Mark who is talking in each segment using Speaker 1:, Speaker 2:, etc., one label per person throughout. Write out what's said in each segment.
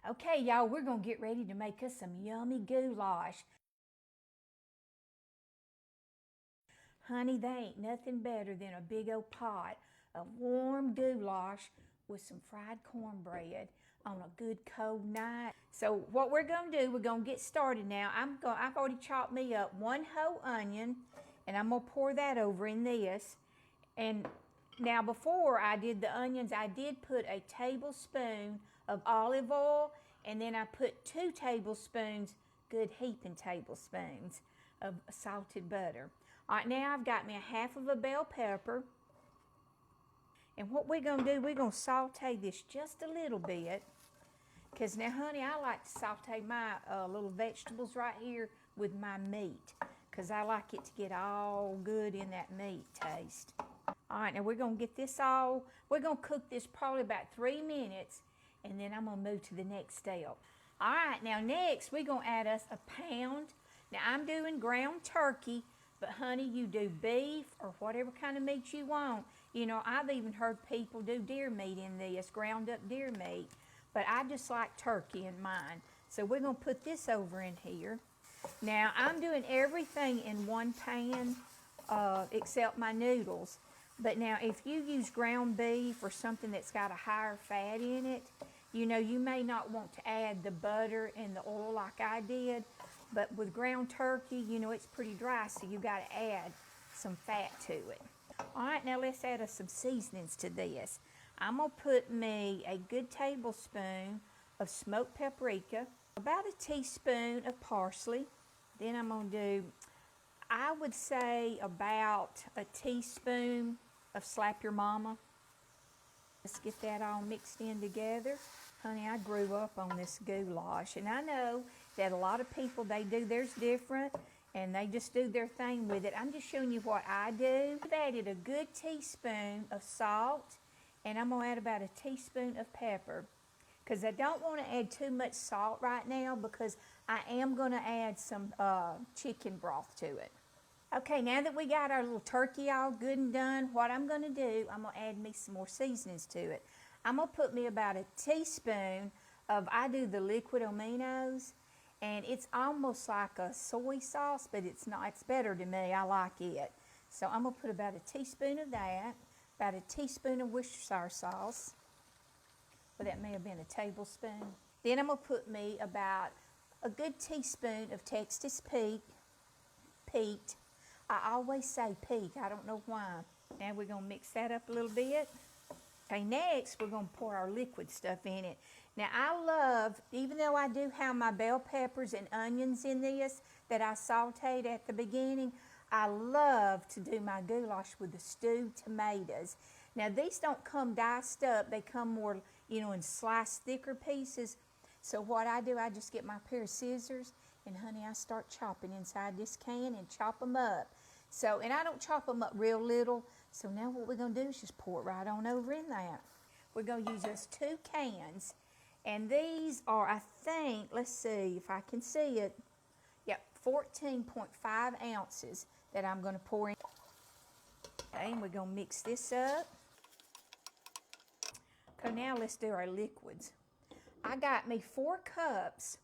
Speaker 1: Okay, y'all, we're gonna get ready to make us some yummy goulash. Honey, they ain't nothing better than a big old pot of warm goulash with some fried cornbread on a good cold night. So what we're gonna do, we're gonna get started now. I've already chopped me up one whole onion, and I'm gonna pour that over in this. And now before I did the onions, I did put a tablespoon of olive oil, and then I put 2 tablespoons, good heaping tablespoons, of salted butter. All right, now I've got me a half of a bell pepper. And what we're gonna do, we're gonna saute this just a little bit. Because now, honey, I like to saute my little vegetables right here with my meat. Because I like it to get all good in that meat taste. All right, now we're gonna get this we're gonna cook this probably about 3 minutes, and then I'm gonna move to the next step. All right, now next we're gonna add us a pound. Now I'm doing ground turkey, but honey, you do beef or whatever kind of meat you want. You know, I've even heard people do deer meat in this, ground up deer meat, but I just like turkey in mine. So we're gonna put this over in here. Now I'm doing everything in one pan except my noodles. But now if you use ground beef or something that's got a higher fat in it, you know, you may not want to add the butter and the oil like I did. But with ground turkey, you know, it's pretty dry, so you got to add some fat to it. All right, now let's add some seasonings to this. I'm going to put me a good tablespoon of smoked paprika, about a teaspoon of parsley. Then I'm going to do, I would say, about a teaspoon of Slap Your Mama. Let's get that all mixed in together. Honey, I grew up on this goulash, and I know that a lot of people, they do theirs different, and they just do their thing with it. I'm just showing you what I do. I've added a good teaspoon of salt, and I'm gonna add about a teaspoon of pepper, because I don't want to add too much salt right now, because I am gonna add some chicken broth to it. Okay, now that we got our little turkey all good and done, what I'm gonna do, I'm gonna add me some more seasonings to it. I'm gonna put me about a teaspoon of, I do the liquid aminos, and it's almost like a soy sauce, but it's not, it's better to me, I like it. So I'm gonna put about a teaspoon of that, about a teaspoon of Worcestershire sauce, well that may have been a tablespoon. Then I'm gonna put me about a good teaspoon of Texas Pete. I always say Pete, I don't know why. Now we're gonna mix that up a little bit. Okay, next we're gonna pour our liquid stuff in it. Now I love, even though I do have my bell peppers and onions in this that I sauteed at the beginning, I love to do my goulash with the stewed tomatoes. Now these don't come diced up, they come more, you know, in sliced thicker pieces. So what I do, I just get my pair of scissors, and honey, I start chopping inside this can and chop them up. So, and I don't chop them up real little. So now what we're gonna do is just pour it right on over in that. We're gonna use just 2 cans. And these are, I think, let's see if I can see it. Yep, 14.5 ounces that I'm gonna pour in. Okay, and we're gonna mix this up. Okay, now let's do our liquids. I got me 4 cups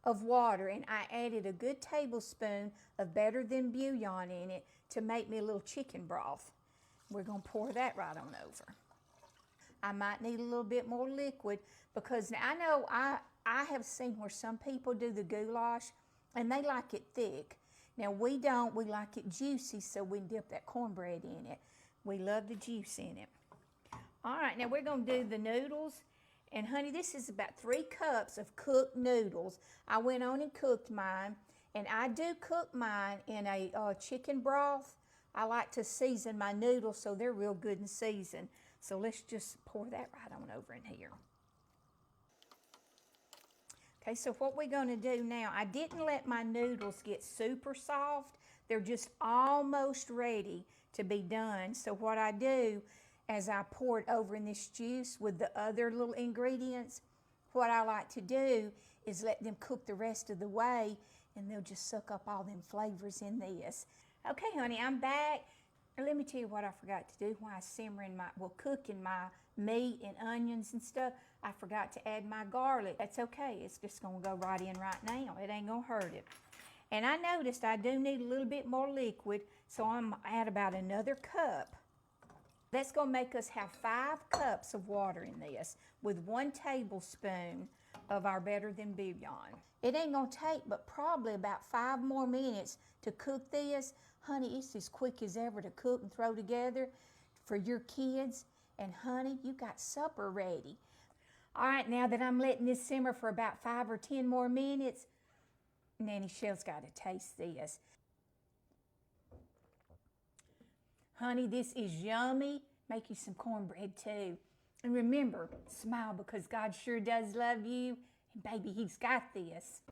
Speaker 1: of water, and I added a good tablespoon of better than bouillon in it to make me a little chicken broth. We're gonna pour that right on over. I might need a little bit more liquid, because I know I have seen where some people do the goulash and they like it thick. Now we don't, we like it juicy, so we dip that cornbread in it. We love the juice in it. All right, now we're gonna do the noodles. And honey, this is about 3 cups of cooked noodles. I went on and cooked mine, and I do cook mine in a chicken broth. I like to season my noodles so they're real good and seasoned. So let's just pour that right on over in here. Okay, so what we're gonna do now, I didn't let my noodles get super soft. They're just almost ready to be done. So what I do, as I pour it over in this juice with the other little ingredients, what I like to do is let them cook the rest of the way, and they'll just suck up all them flavors in this. Okay, honey, I'm back. Let me tell you what I forgot to do while I was simmering cooking my meat and onions and stuff, I forgot to add my garlic. That's okay, it's just gonna go right in right now. It ain't gonna hurt it. And I noticed I do need a little bit more liquid, so I'm gonna add about another cup. That's gonna make us have 5 cups of water in this with 1 tablespoon of our Better Than Bouillon. It ain't gonna take but probably about 5 more minutes to cook this. Honey, it's as quick as ever to cook and throw together for your kids. And honey, you got supper ready. All right, now that I'm letting this simmer for about 5 or 10 more minutes, Nanny Shell's got to taste this. Honey, this is yummy. Make you some cornbread too. And remember, smile because God sure does love you. And baby, He's got this.